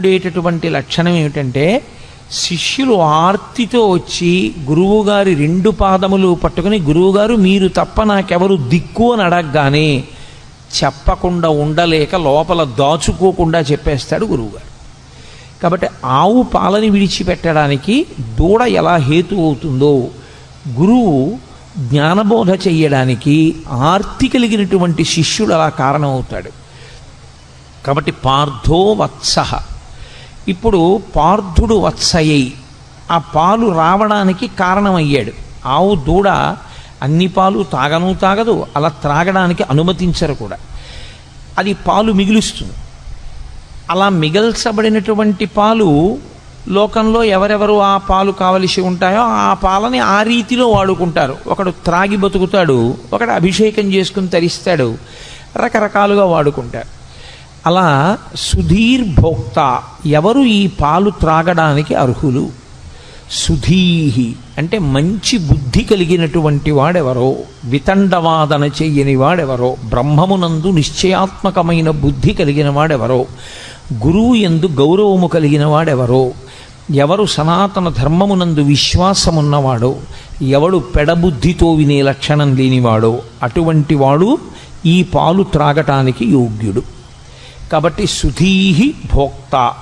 ఉండేటటువంటి లక్షణం ఏమిటంటే శిష్యులు ఆర్తితో వచ్చి గురువుగారి రెండు పాదములు పట్టుకుని గురువుగారు మీరు తప్ప నాకెవరు దిక్కు అని అడగగానే చెప్పకుండా ఉండలేక లోపల దాచుకోకుండా చెప్పేస్తాడు గురువుగారు. కాబట్టి ఆవు పాలని విడిచిపెట్టడానికి దూడ ఎలా హేతు అవుతుందో గురువు జ్ఞానబోధ చెయ్యడానికి ఆర్తి కలిగినటువంటి శిష్యుడు అలా కారణమవుతాడు. కాబట్టి పార్థో వత్సః. ఇప్పుడు పార్థుడు వత్సయ్యి ఆ పాలు రావడానికి కారణమయ్యాడు. ఆవు దూడ అన్ని పాలు తాగదు, అలా త్రాగడానికి అనుమతించరు కూడా. అది పాలు మిగులుస్తుంది. అలా మిగల్చబడినటువంటి పాలు లోకంలో ఎవరెవరు ఆ పాలు కావలసి ఉంటాయో ఆ పాలని ఆ రీతిలో వాడుకుంటారు. ఒకడు త్రాగి బతుకుతాడు, ఒకడు అభిషేకం చేసుకుని తరిస్తాడు, రకరకాలుగా వాడుకుంటారు. అలా సుధీర్భోక్త ఎవరు ఈ పాలు త్రాగడానికి అర్హులు? సుధీహి అంటే మంచి బుద్ధి కలిగినటువంటి వాడెవరో, వితండవాదన చెయ్యని వాడెవరో, బ్రహ్మమునందు నిశ్చయాత్మకమైన బుద్ధి కలిగిన వాడెవరో, గురువు యందు గౌరవము కలిగిన వాడెవరో, ఎవరు సనాతన ధర్మమునందు విశ్వాసమున్నవాడో, ఎవడు పెడబుద్ధితో వినే లక్షణం లేనివాడో అటువంటి వాడు ఈ పాలు త్రాగటానికి యోగ్యుడు. కాబట్టి సుధీహి భోక్త